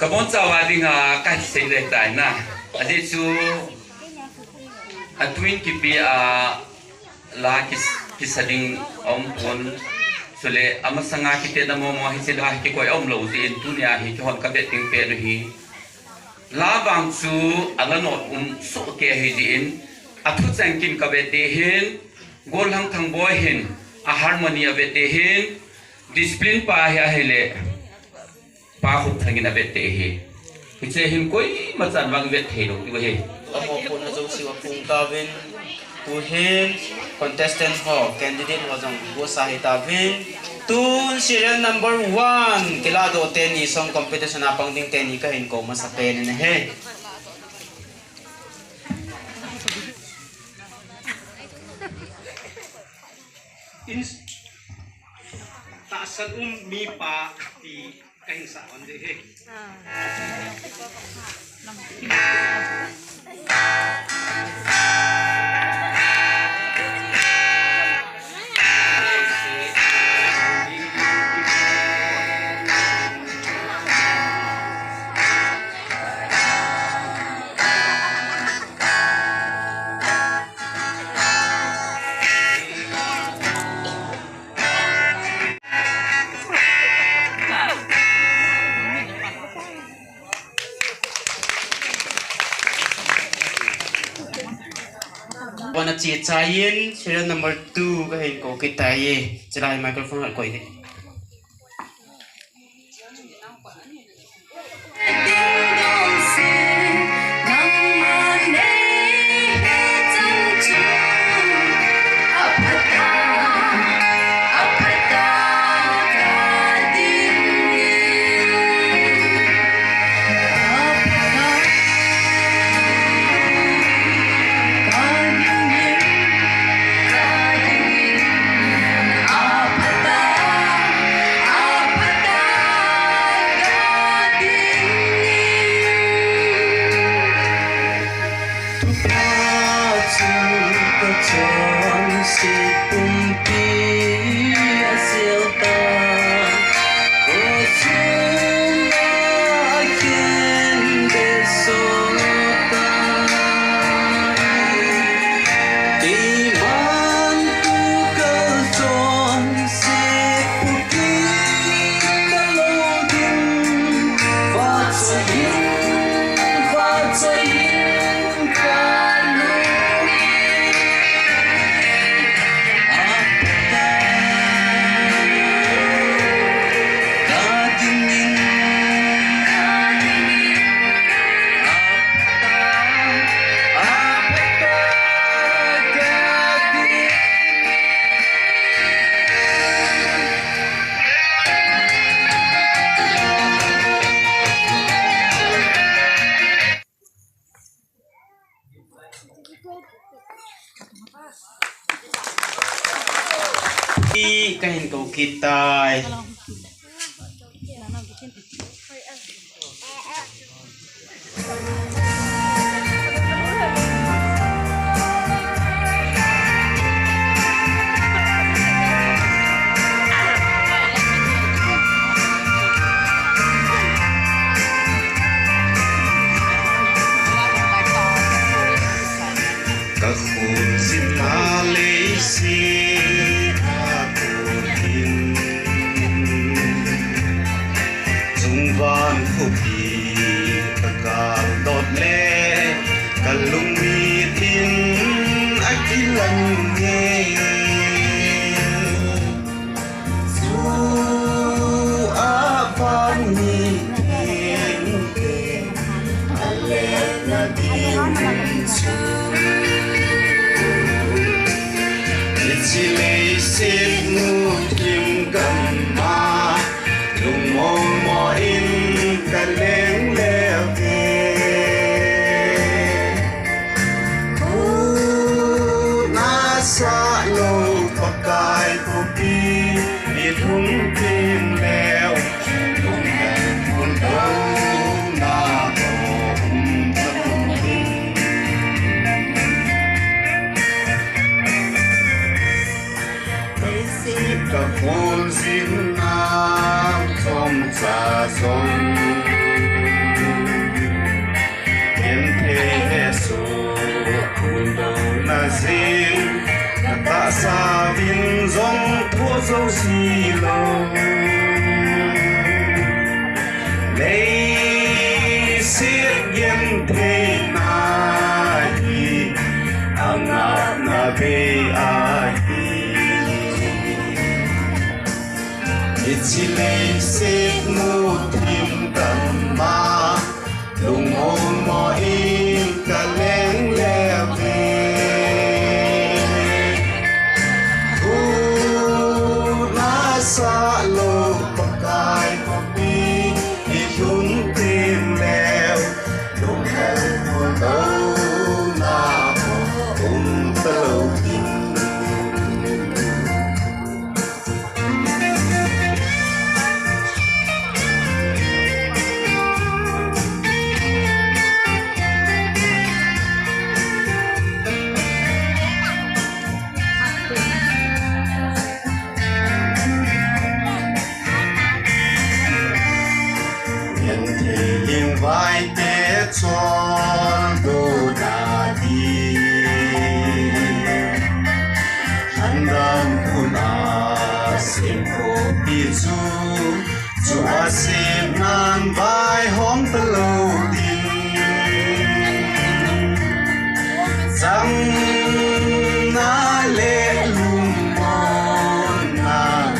กระบวนเจ้าว่าดิ่งการเสียงเล็กได้นะอันนี้ชูทวินกิปีลากิสดิ่งอมพลสุเลอามาสังกิเตนโมโมฮิเซลาฮิกอยอมโลซีอินตุเนียฮิจอนกับเด็กติงเปรุฮีลาบังชูอัลโนดสุเกฮิจินอัทุจังกินกับเด็กเห็นกอลหังทั้งบอยเห็นฮาร์โมนีกับเด็กเห็นดิสซิปลินปาฮิอาฮิเลปาหุบทั้งกินกับเด็กเห็นฮิเชหินคุยมาจันวังเวทเฮโลที่ว่าเฮอโมปุนจงสิวพุงตาวินกูเห็น contestant ฮอ candidate ว่าจงกูสาหิตาวินตูน serial number 1 kila do teni song competition apang ding teni ka hin ko masapen na he in taasan mi pa di kahinsaon de he wana chi chayin serial number 2 ka hin ko kitaye chilai microphone al koi kahin ko kitay Kakhun sinalesi van khopi takal dot le kalung mi tin akilan nge su apan ni ken ale na din su chile sit nu kim gamma lung mong mo in kaleng levke ku nasa lo pakai kopi itong tim lew kung kung na ko kapon sin na som sa som tin dòng thua dấu gì lâu lấy xiết yên thế na hi angap na be ahi ichilei xiết mu tim cầm ma lung ôm mò im cả lén lẹ về sa lô pakai papi đi chúng tìm leo lùng hẹn của đâu na cùng tàu tin vai te chọn đồ na đi hắn đam puna sim cô đi chu a sim nan vai hom ta lâu tin rằng na lệ lung mon na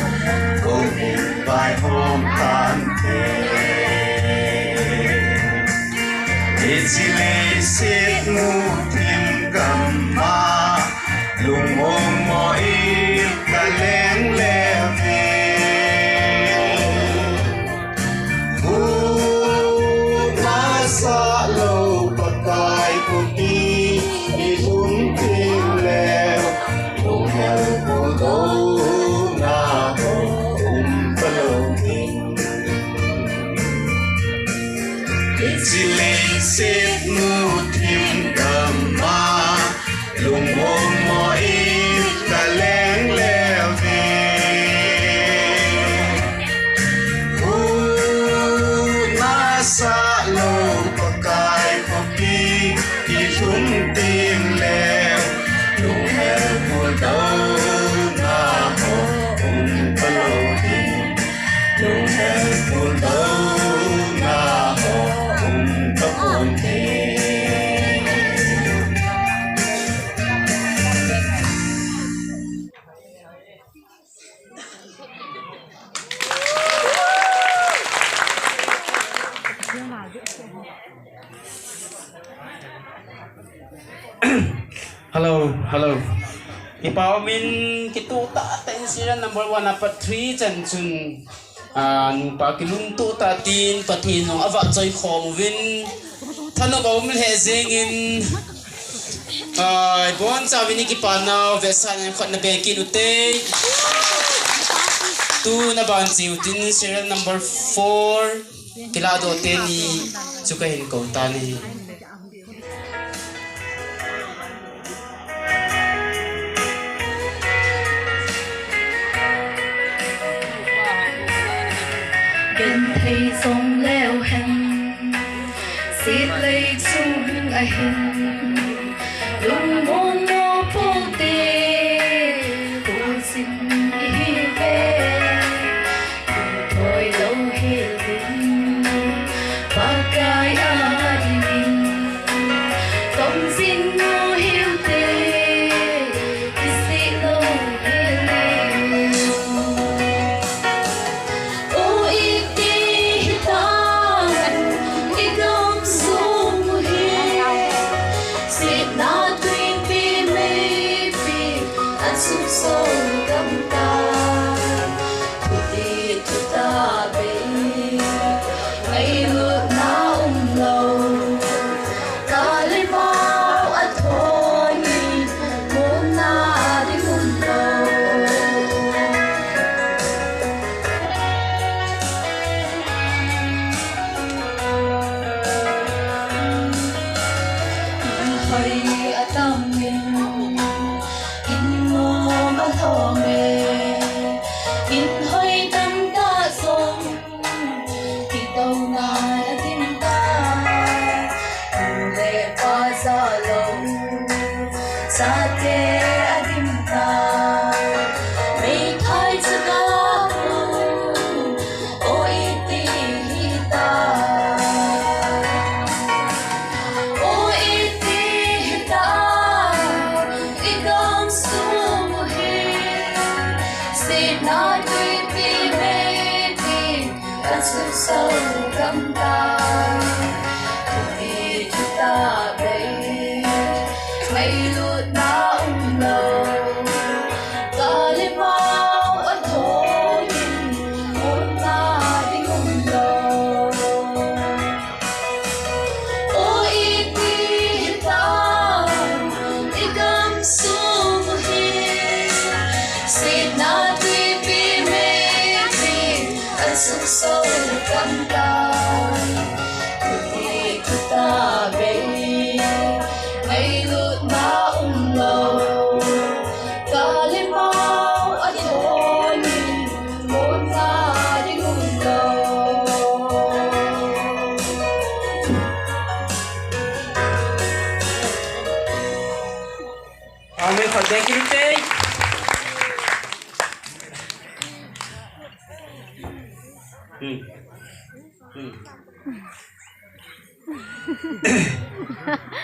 cô hình vai hom tan thế ichilei xiết mu tim cầm ma lung ôm mò im cả lén lẹ về na sa lâu pakai puti đi chúng tìm leo lung hẹn của đâu na ta lâu tin ichilei xiết mu tim cầm ma lung ôm mò im cả lén lẹ về na sa lâu pakai papi đi chúng tìm leo lung hẹn của đâu na ta lâu tin lung hẹn của đâu na ta buồn thế hello kipa min kitu ta tension number 1 apa 3 chan chun nu pa kilung tu ta tin pathin no awa choi khom win thano aumleh zeng in bon cha wini kipa na vesan khot na be kin ute tu na ban chiu tin serial number 4 kilado te ni chukahin ko ta ni bên thấy sông leo hành xịt lấy chung ai hình lung môn nó phố tê cô xin đi về thôi lâu hiểu tình và cái đi mình không xin nó hiểu tê thì sẽ lâu sa te adimta Thank you, Tay.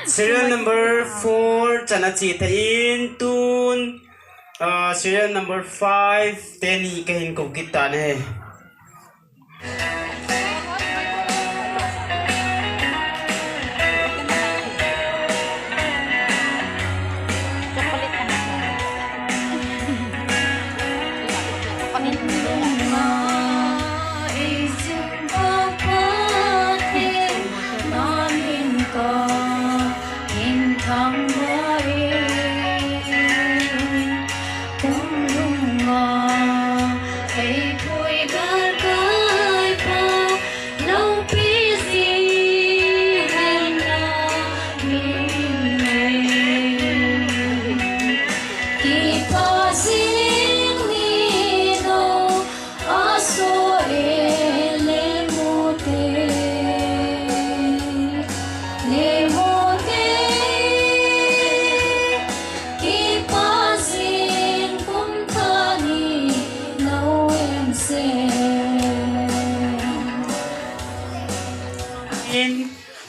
Serial number 4 Chanachi Tain Tun. Serial number 5 Teni Kahin Kokita ne.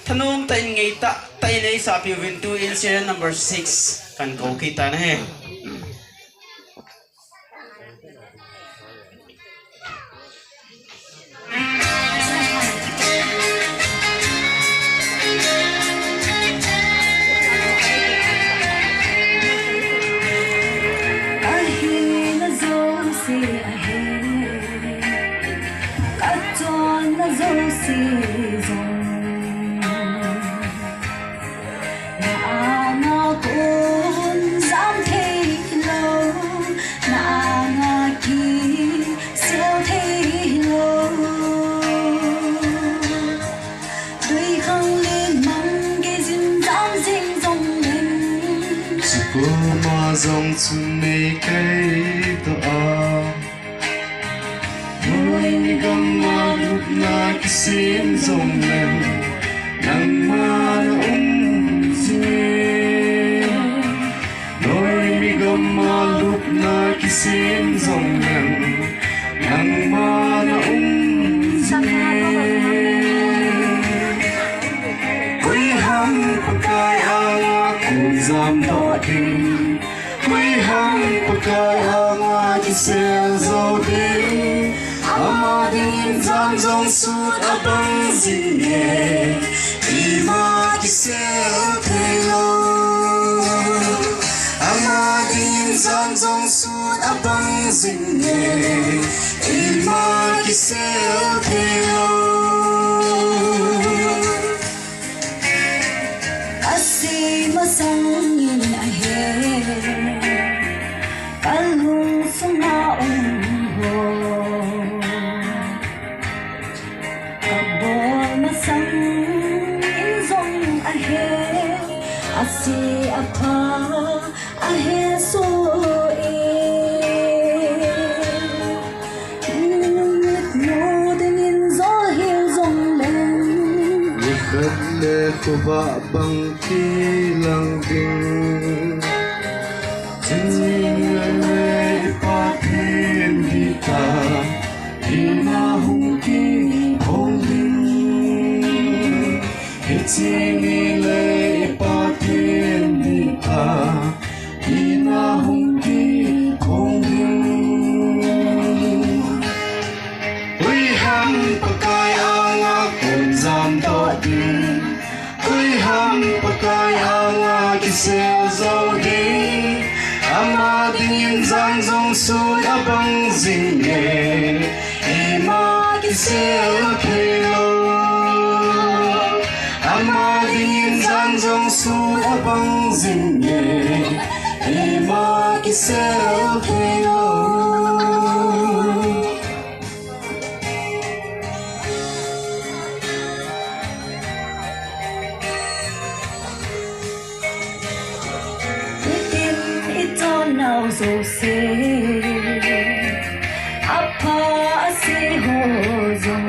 Thanong tain ngay tain ay sapi wintu in serial number 6 kan ko kita na he. Dòng xuân này cây tỏa Ngôi găm ma lúc na cái xin dòng lên Nắng ma nó dê Ngôi mi găm ma lúc na cái xin dòng lên Nắng ma nó dê Quý hăng và cài anga cùng giam đỏ kinh Quý hăng và cài anga chỉ xe dâu đi Ama dingin giam dòng suốt abang zinge Ima chỉ xe thay lâu Ama dingin giam dòng suốt abang zinge Ima chỉ xe thay lâu Masang yin ahe kalung sunga ho kabol masang yin zong ahe asi apa ahe so Lê cô vợ bằng khi lăng đình Chính người pa thiên đi ta Đi na hung kỳ hông đình Chính người pa thiên đi ta Đi na hung kỳ hông đình Quý hăng pa kai anga cùng giam đỏ đình Quý hăng pakai anga kisel dâu đi Ama dingin giang dòng suốt abang zinge Ima kisel kilo Ama dingin giang dòng suốt abang zinge Ima kisel kilo nào rồi sẽ apa sẽ hồ rồi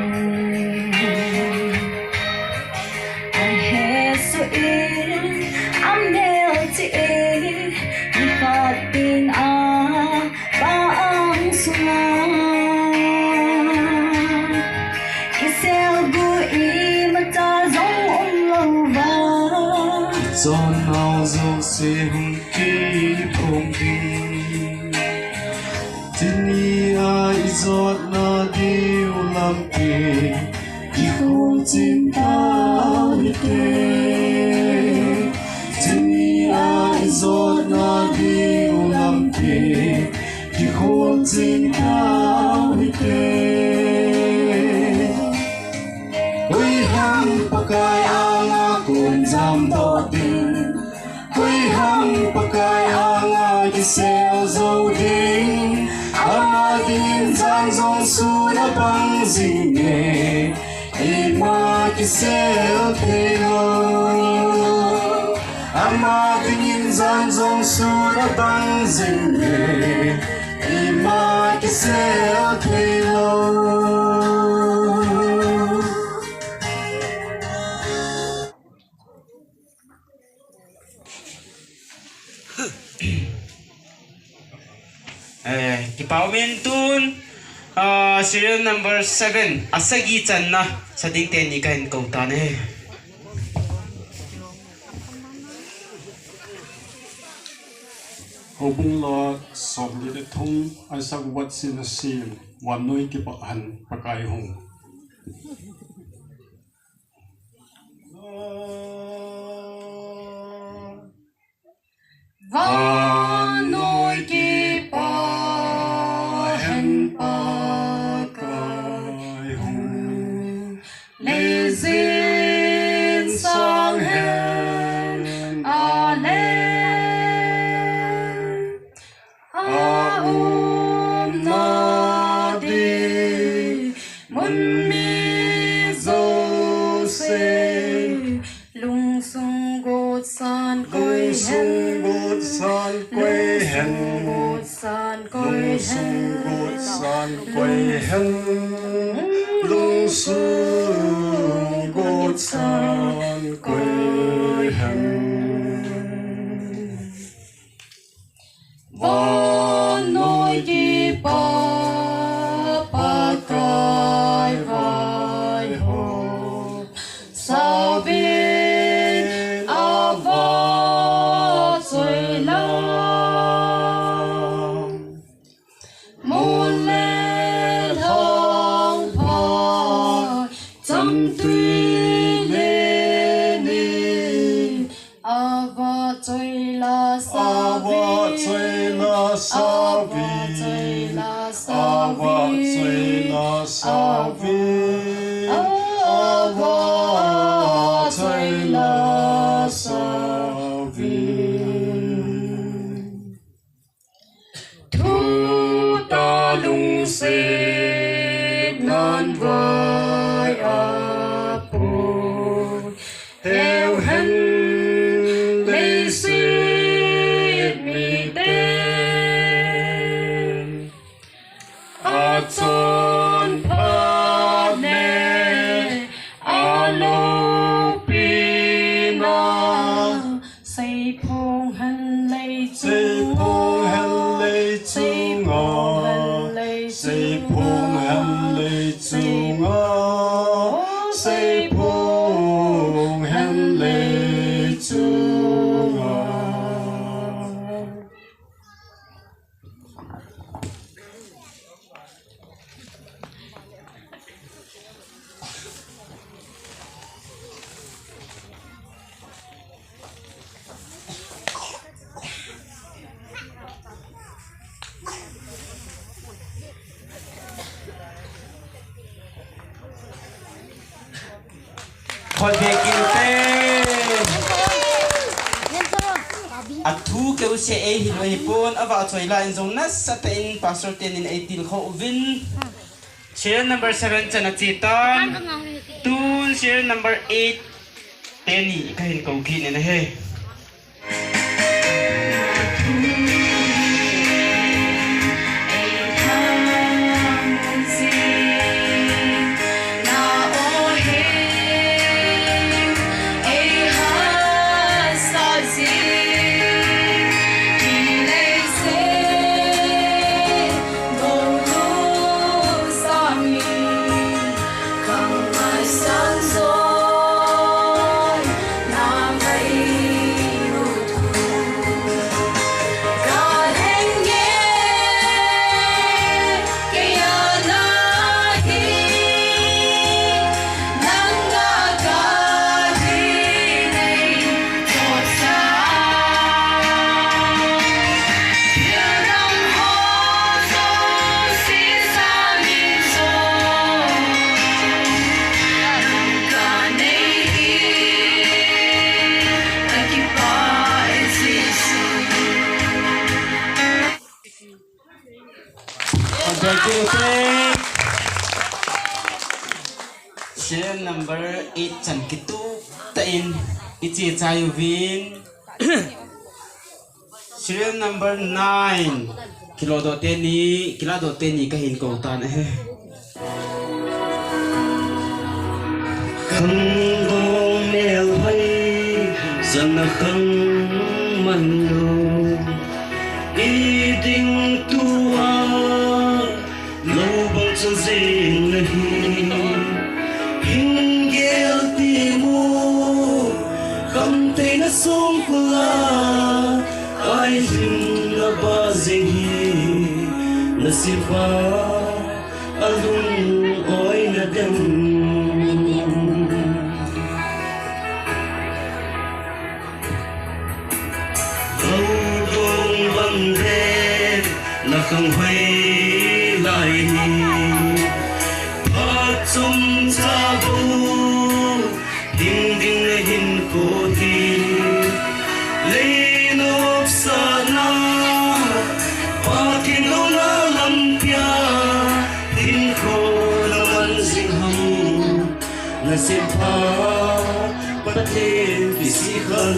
I have so in I'm melting because y mà ta giống lâu vàng cho nào dấu sẽ hung kỳ phong bình tin ai giọt na điều làm kề khi không tin ta đi kề tin ai giọt na điều làm kề khi không tin ta đi kề ôi hăng pakai anga kun jam to tin ôi hăng pakai anga ki sel zo ding ama din jang zong su na bang jing ne ima ki sel te lo ama din jang zong su na bang jing ne ima ki sel te lo kipa min tun serial number 7 asagi chan na sa ding ten ni kain ko ta ne Hobung la som li de thung ai sak wat sin a sim wan noi ki pa han pakai hong Van noi kipa hen pakai hong le zin sang hen a le na di mun mi zo se lung sung go san koi hen san quay hen san koi hen san quay hen lung sung gột san quay hen van noi kipa pakai vai ho sao biết ava chơi lòng muốn lên hông phải tâm tuy lên đi ava chơi là sao biết chơi là sao vì ava chơi là sao vì ava chơi là sao vì thu ta lung setnin vai ahipon theo hen lấy xin mi tên a chon pa ne a lo pina say phong hen lấy xây phong hen lấy chung xây phong hen lấy chung xây phong hen lấy chung khol be kin te athu ke se e hi noi pon ava choi la in zong nas sa te in pastor ten in 18 kho vin serial number 7 chana chitan tun serial number 8 teni kain ko ki ne he Come my son. Serial number 8 chan kitu tain ichi chayu vin. Serial number 9 kilado teni kahin ko tan khăn gom neo hay rằng là khăn man lo ý định tua lâu bằng chân riêng này hình gheo timu không thể nó sống qua ai dừng là ba dừng là sifa alung oi na dem là không hay lại phát trong xa vô đinh đinh là hình cổ thì lấy nộp xa na và thiên lâu na lâm pia tin khổ là man dinh hồng là xem phá bắt thêm vì sĩ khăn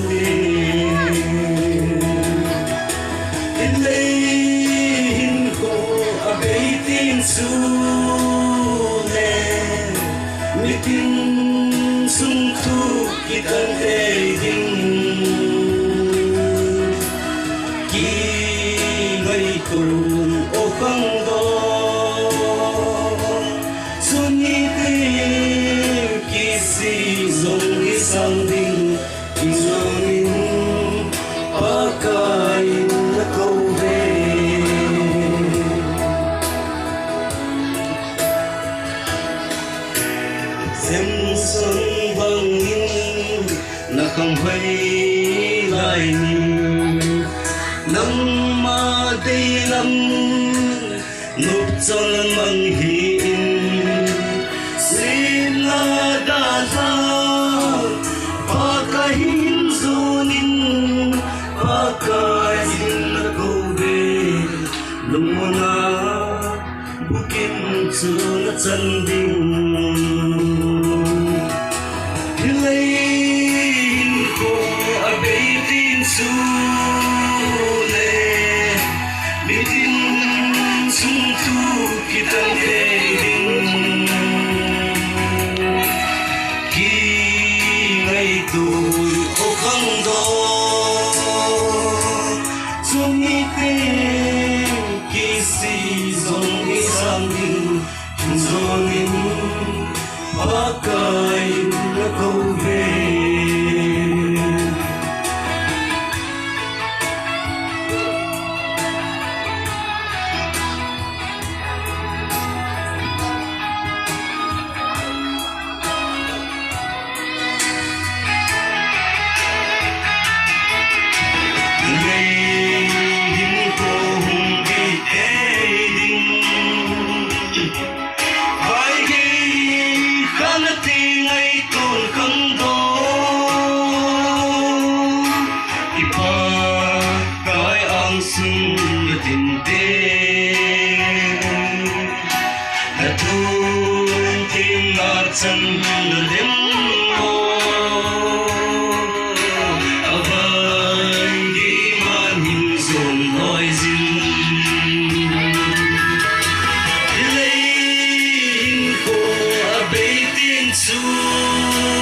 chule mi tin sung thu kitan te ding ki ngai kun o khang do suni te ki si zong gi sang ding ki zonin pakai na kau xem xuân vang in là không phải lại nhìn năm mà đây lắm nộp cho lần mang hiện xin là đã ra và cái hin zonin và cái hin là câu về lung na bukin cho nó chân đình chule mi tin sung thu kitan te ding ki ngai tu o khang do suni te ki si zong gi sang ding zonin pakai na kau ve chân đêm mô avai đi mà nhìn dồn nói dinh lấy khổ bê tin chule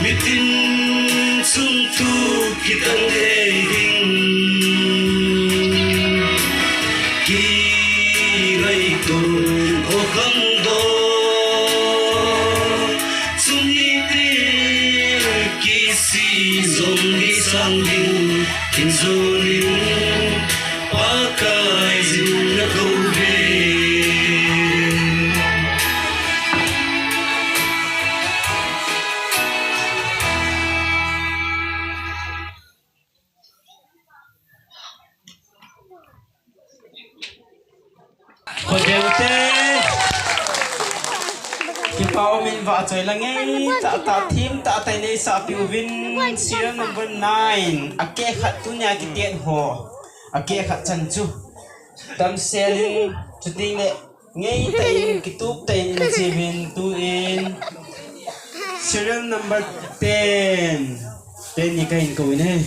mi tin sung thu kitan te ding ki gai tôn o khang zong gi sang ding kin zonin pakai zin na kau ve kipa min va choi la ngai ta thim ta tai nei sa piu vin serial number 9 ake khat tu nya kitetho ake khat chan chu tam selin chuting le ngay tay kitup tay in 7 2 in serial number 10 10 ni kain ko ini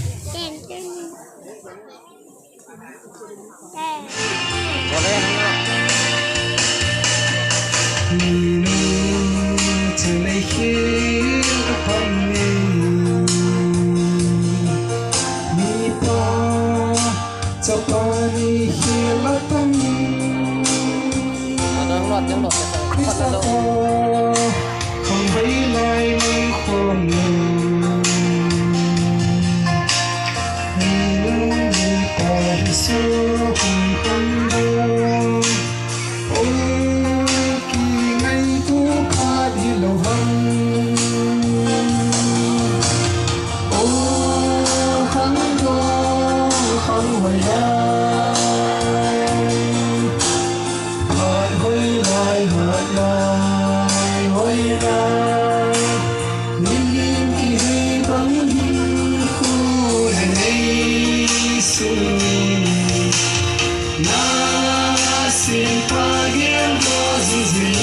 không thấy lại mình khôn người ta đi xưa không đâu ôi kỳ ngày thu pha đi lâu hăng ôi khăn đó không hồi lại hồi lại nhìn nhìn kỳ hay bắn đi khu này sung na xin pha hiền đó gì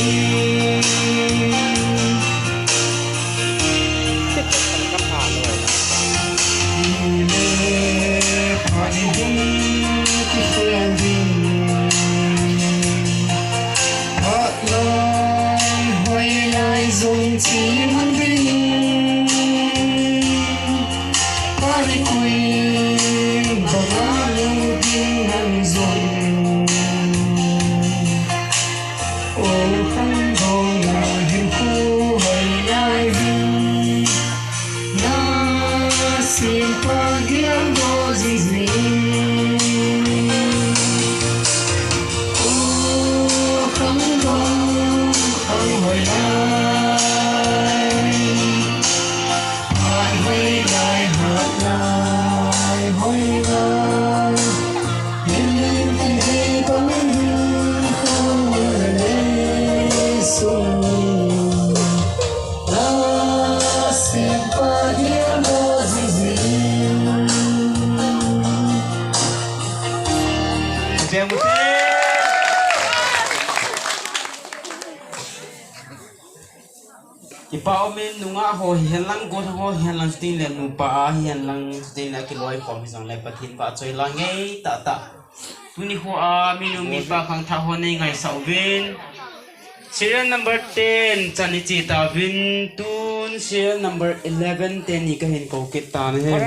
dùng chỉ muốn đi qua đi quên và ngã lưu tiếng ngăn dùng ô không đâu là hình khu hay ai vì na xin qua kiếm đồ gì gì ô không đâu không hỏi ai kipa omen nunga ho hian lang go ho hian lang stin le nu pa hian lang stin la kiloi pom jong le pathin ba choi la ngei ta ta tuni ho a minu mi pa khang tha ho nei ngai sau vin serial number 10 chani chi ta vin tun serial number 11 10 ni ka hin ko ke ta ne he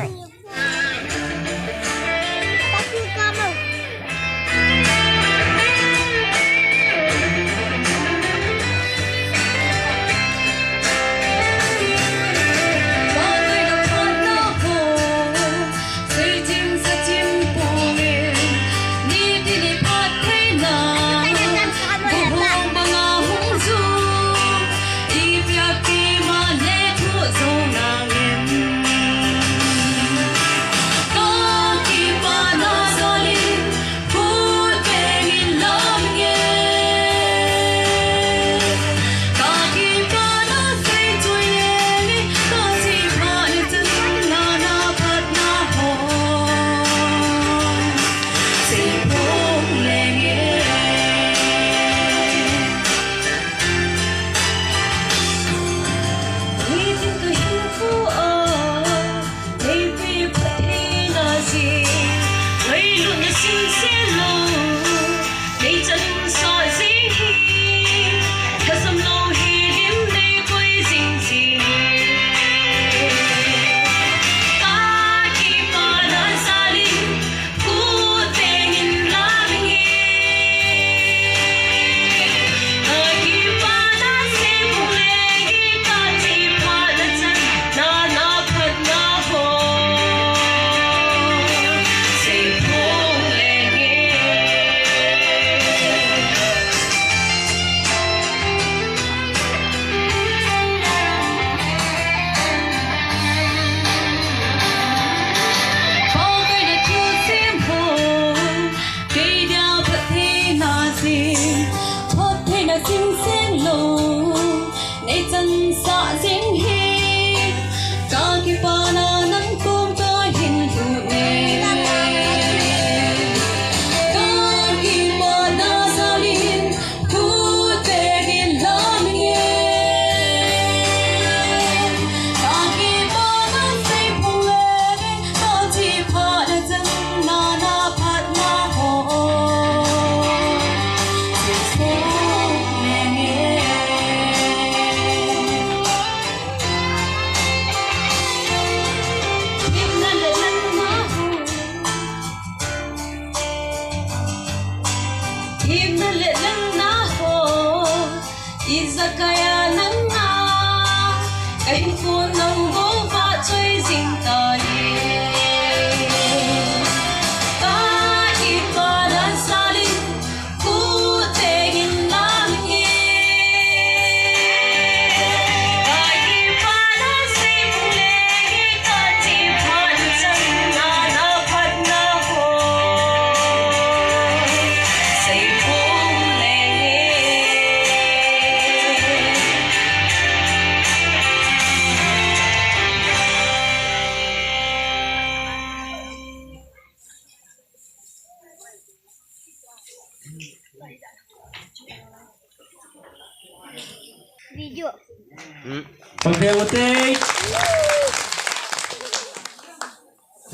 Who Phần theo một tí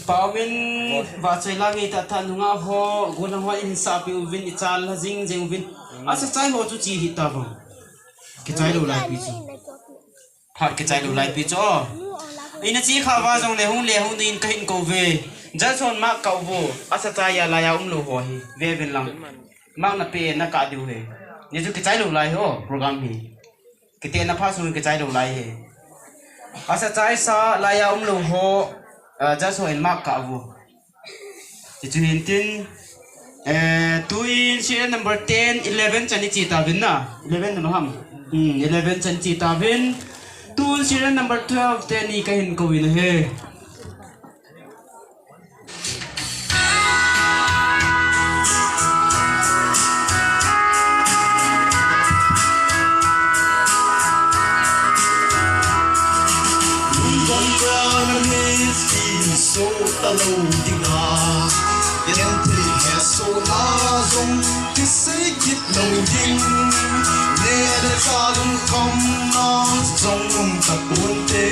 Bảo mình và chơi lang người ta thân hung ho gồm lang hoa in sa pi uvin ichal la jing jing uvin asa chai ho chu chi hita vong cái chai đồ lại pi chu phạt cái chai đồ lại pi cho ina chi khawa jong le hung din kahin ko ve ja chon ma kau vo asa chai ya la ya lu ho hi ve ven lang mang na pe na ka diu he ni chu cái chai đồ lại ho program hi cái tiền na pha su cái chai đồ lại he asa chai sa la ya lu ho just so in mark ka vu ti chu hin tin tu in serial number 10 11 chani chi ta vin na 11 no ham 11 chan chi ta vin tu serial number 12 10 ni ka hin ko win he so talo dinga yen tri he so na zong ti sei kit long ding ne da cha lung khom na zong ta pun te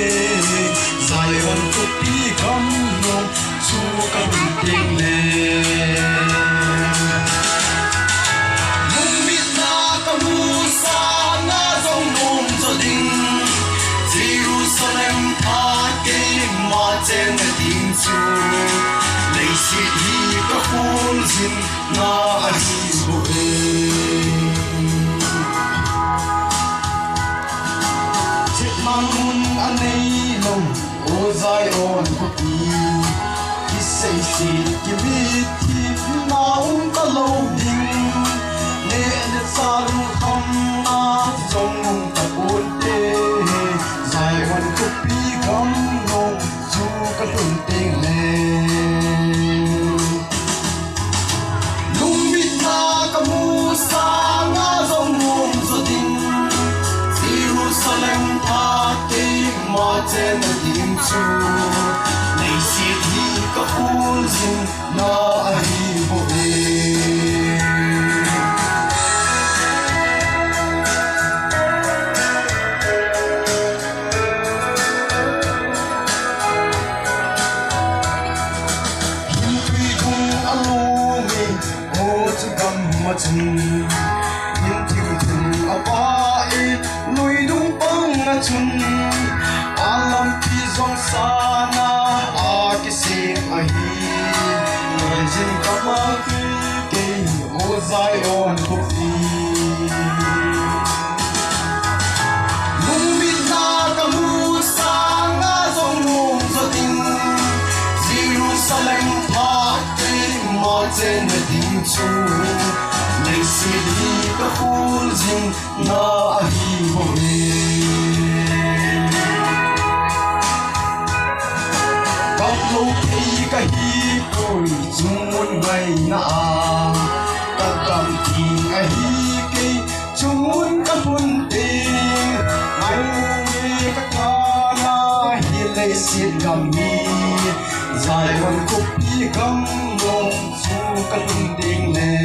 zai on ko pi khom no chu ka ding le mung mit na ka mu sa na zong nom zo ding Jerusalem pa ke ma chen chu lấy xịt hi có phun zin na ahijo chết mang anh ấy lòng ô dài on có đi khi say xịt cái biết thì nào có lâu đinh nên xa luôn không na trong ta buồn tê dài on có đi không nông chu có tuần tiếng lung bít na Kamu sa nga dòng mồm zo ding Jerusalem ta ke ma chen ding chu nei si hi ka phun zin na ahijo chun yin thing thing apa e lui dung pang na chun alam pi zong sana a ki se a hi jin ka ma ki ke o zai on ko fi lung bit na Kamu sa nga zong mom zo ding Jerusalem pa ke ma chen ding chu lấy xịt hi có phun zin na ahijo các lô khi kahi cội chung muốn ngày na các cảm tình ahi cây chung muốn các phun tình anh nghe các ca na hi lấy xịt gam mi dài còn cục đi gam lòng chu các phun tình nè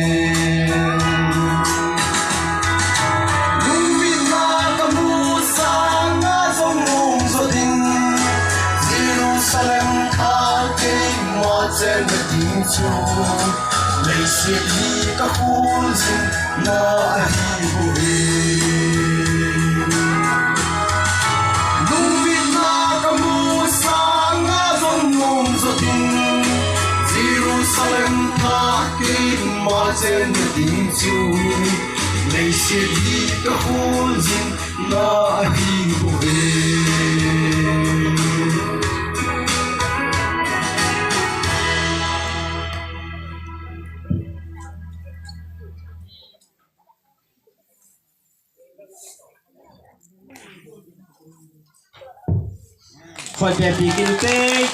Jerusalem ta ke ma chen ding chu lấy xịt hi ka phun zin na ahijo lung bit na Kamu sa nga zong nom zo ding Jerusalem ta ke ma chen ding chu lấy xịt hi ka phun zin na ahijo khỏi đẹp bị kinh tế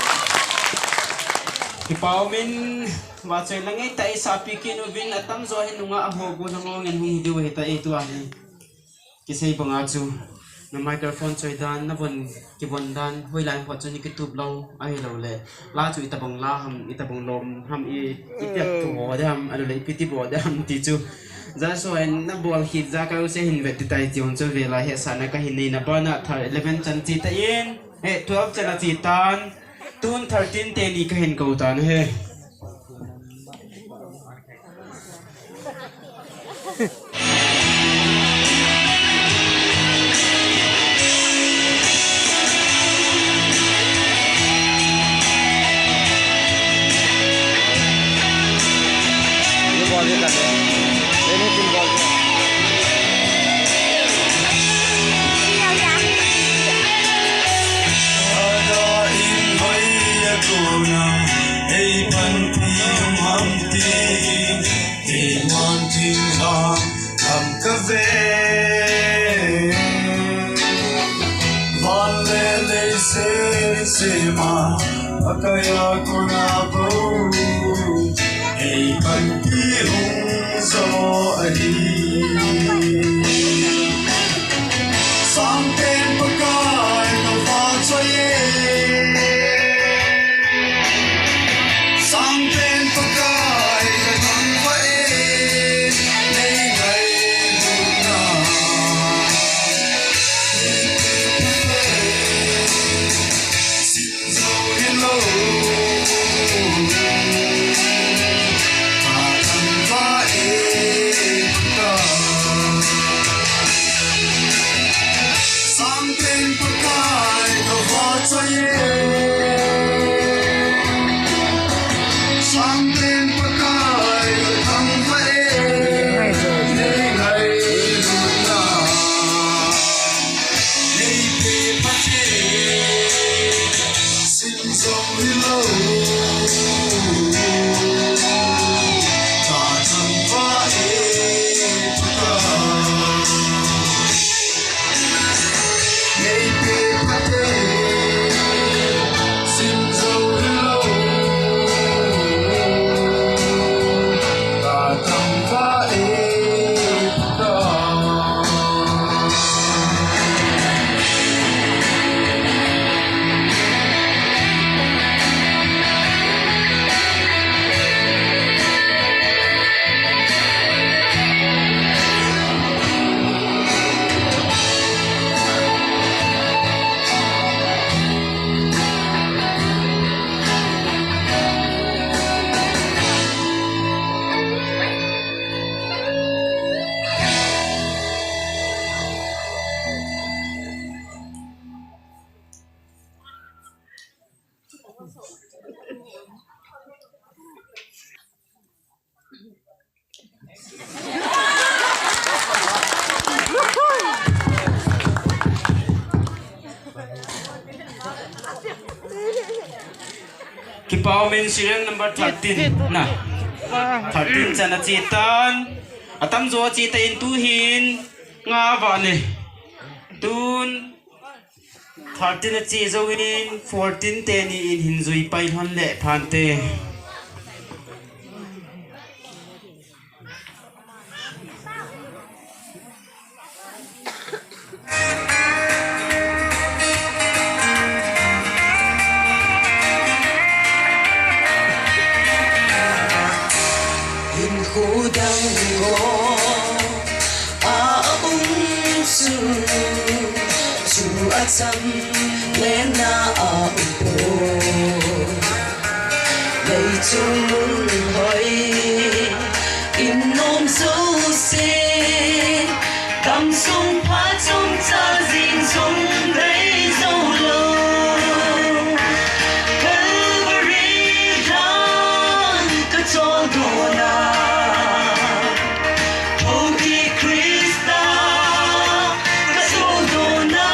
thì bảo mình và chơi là ngay tại sao bị kinh vin ở tắm rồi hay nung hồ bùn ngon ngân hung điều hệ tại itu ahli cái xây bằng aju na microphone chơi đàn na vần cái vần đàn hơi lại họ cho những cái tube lâu ai lâu lệ la chui tập bằng la ham ita bằng lom ham i tiệt cổ để ham anh lấy piti bộ để ham tí chu za so en na bol hit za ka se hin vet tai tion cho vela he sana ka hin na ba na thar 11 chan chi ta in 12 chan chi tan tun 13 te ni ka hin ko tan he Akaya kunabo, ay pagkihong so ahi. Samten pagkay ng pagsaye, samten pagkay ng pain, nilay na. Kipa men serial number 13 na 13 chana chitan atam zo chita in tu hin nga ba ne tun 13 chi zo in 14 te ni in hin zui pai hon le phan te Chăm lên na ahijo đầy chung muốn hỏi in nôm dấu xe cảm sung phá trong cha gìn sung lấy dấu lâu Calvary run cái cho đồ na Holy Christa cái cho đồ na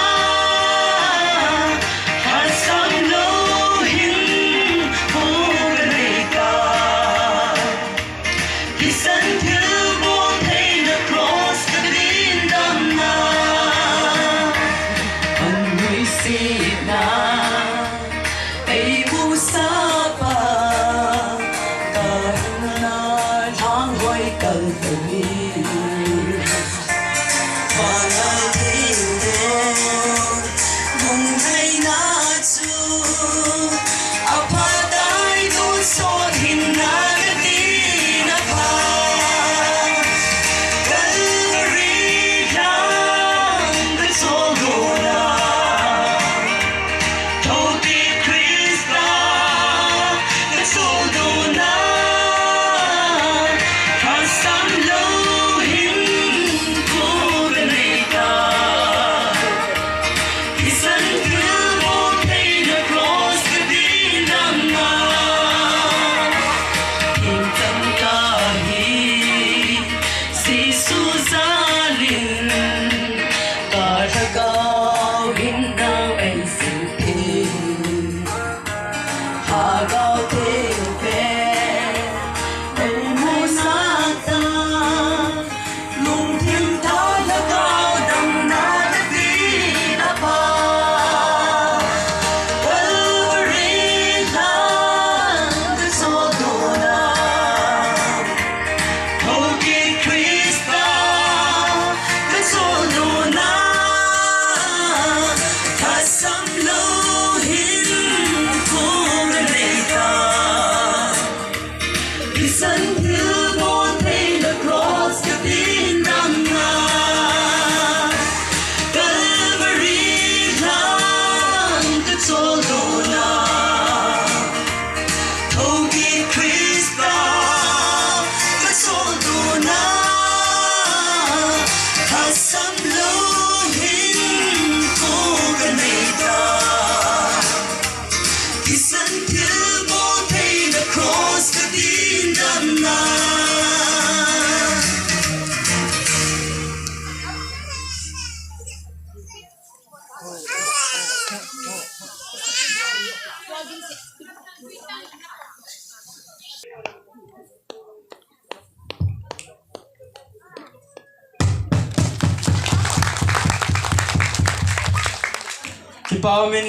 Kipa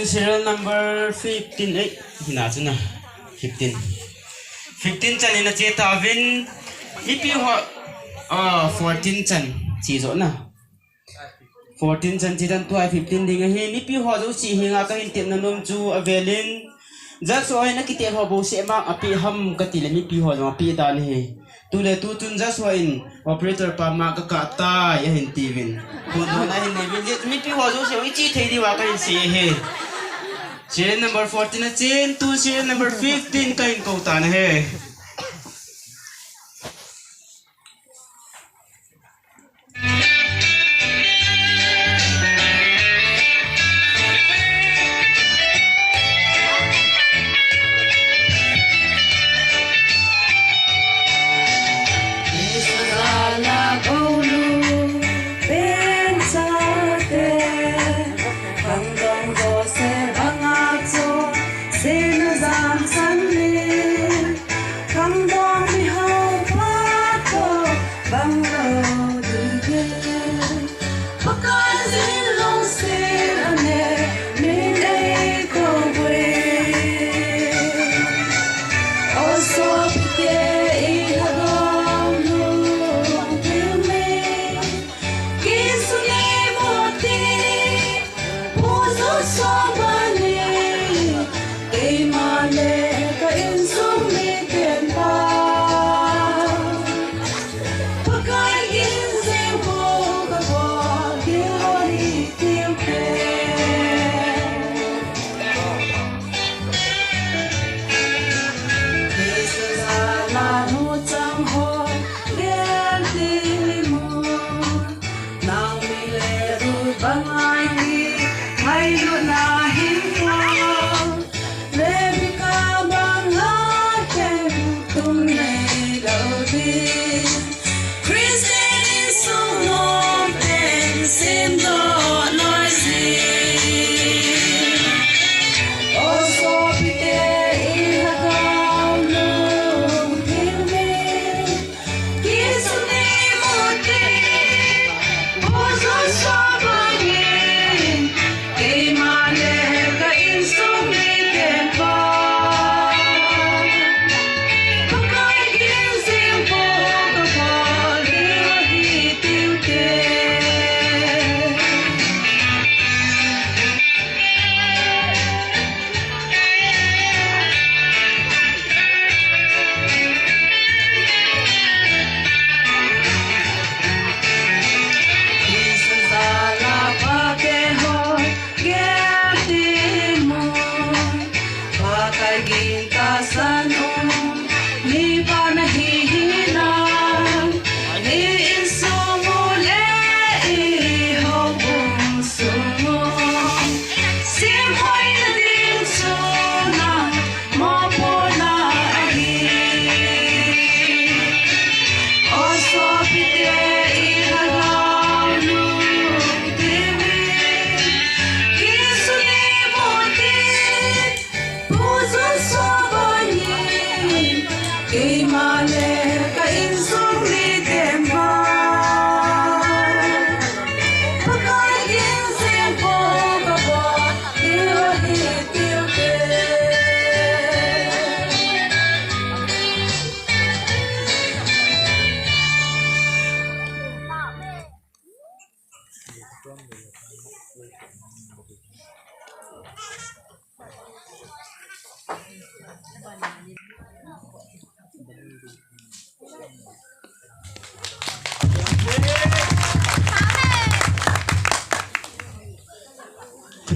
serial number 15 hina chuna 15 chani na che tavin ipi ho 14 chan chi zo na 14 chan chi dan tu 15 ding hi ipi ho zo chi hinga ka hin tem na nom chu avelin ja so na ki te ho bo se ma api ham ka ti le mi pi ho ma pi dan hi tu le tu chun ja so in operator pa ma ka ka ta ya hin tivin tu do na hin ne mi pi ho zo se wi chi thei di wa ka hin se he serial number 14 na chen tu serial number 15 ka in ko ta na he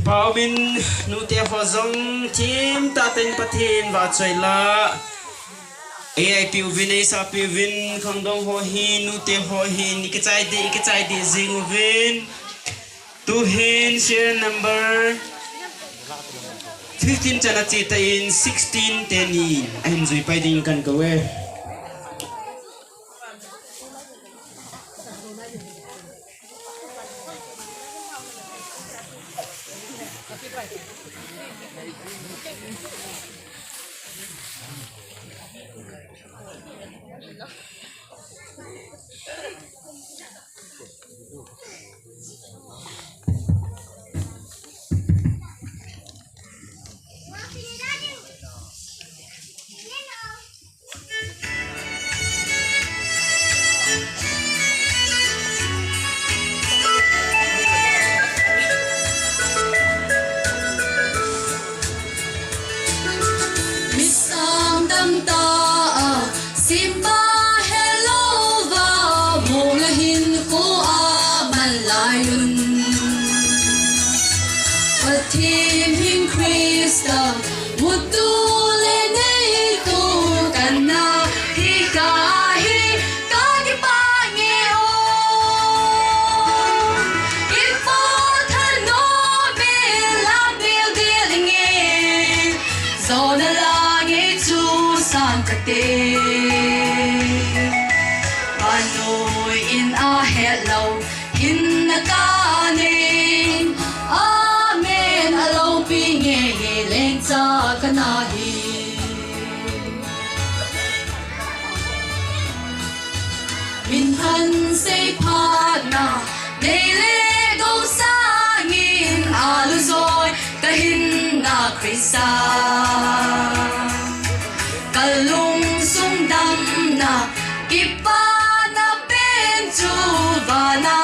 Paumin nutia fozong team taten patin va choila ai piuvin sa piuvin khangdong ho hin nutia ho hin ikachai de zinguvin tu hin serial number 15 chana chita in 16 teni ahin zui pai ding kan kawe Min han say partner, they let go sangin aluzoi kahin na krisa. Kalung sung dam na kipa na penchu bana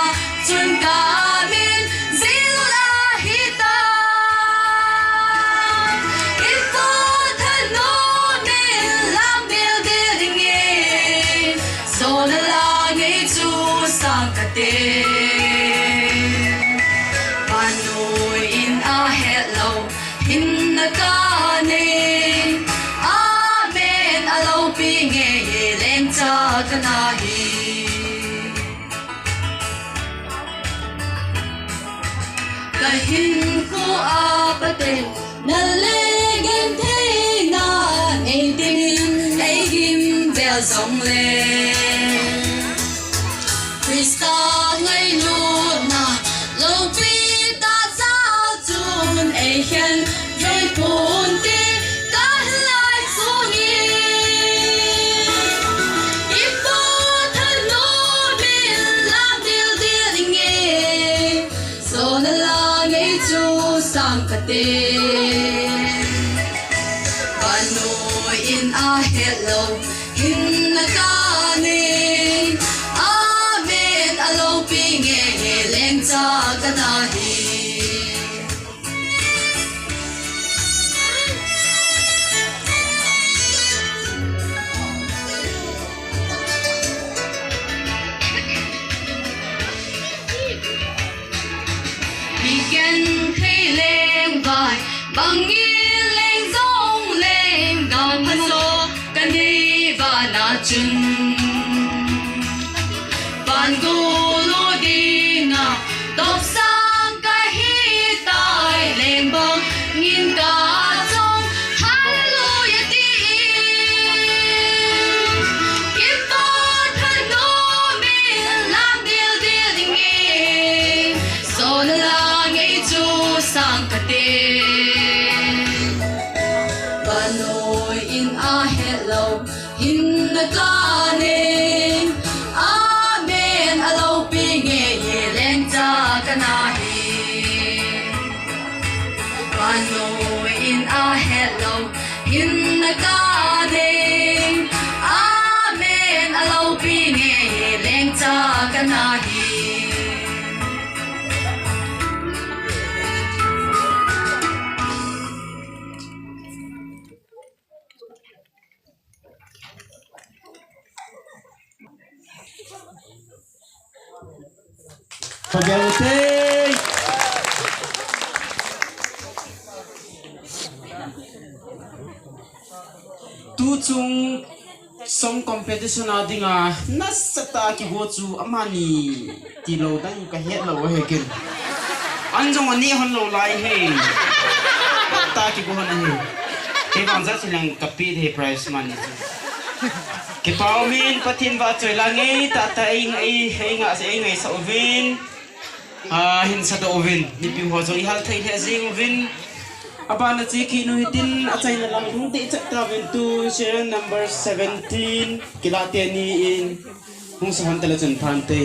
chun kamin zilula hita. Ito thano min lam bil dilinge so na Sangkate Panoy in a hello in the kane Amen alo pinge lenta kanahi Kahin ko apate nalegen te na eitinin eigim bel aumleh Krista ngay lụt na lâu pi ta giao chun ai khen rồi phun ti ta lại xuống ít vô thân nô min làm điều điều nghe so na la ngay chu sang cả te Panoy in a hello in na kane alo pinge lenta kanahi Bigen khai leng vai bang leng zong leng gam so kani va na chun Vangkho dina top sang kahi tai leng bang ngin ka trong hallelujah ti kipa thano min lam dil dil nge so na la ngai chu sang kate Panoy in a hello in the kane alo pinge lenta kanahi Panoy in a hello in the garden Amen alo pinge lenta kanahi Pagawate tu chung song competition adinga nasata ki gochu amani tilo dang ka het lo he kin anjong ani hon lo lai he ta ki go na he ke bang za silang kapit he price man ke paumin patin ba choi langi ta ta ing ai he nga se ngai sa ovin hin sa do ovin ni pi ho zo I hal thei the zing ovin abana chi ki nu hitin a chai na lam lung te chak travel to serial number 17 kilate ni in hung sa han tele chen phan te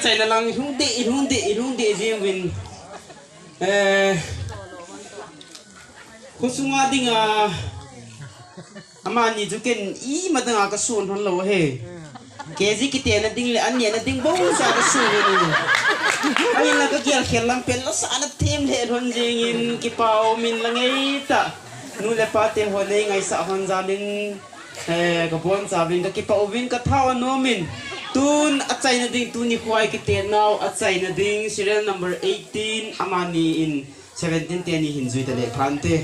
chạy là lang hung đi riêng mình kusuma ding amani juken I mà tanga ka sun hon lo he kezi kitetna ding le anya na ding bo sa ka sun ni ay la ka kial khelam pen la sa na them le hon jing in kipao min la ngai ta nu le pa te ho le ngai sa hon za din ka bon sa bin ka kipao vin ka thaw no min tun achai na ding tu ni khwai kitetna achai na ding serial number 18 amani in 17 te ni hinzui ta le phante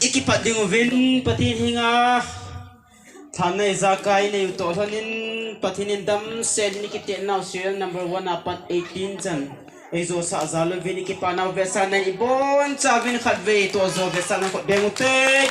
ikipat ding uvin patin hinga thanai zakai nei to thonin patinin dam sen ni kitetna serial number 1 apat 18 chan ezo sa zalo vin ikipa na vesa nei bon chavin khatve to zo vesa na ko bengute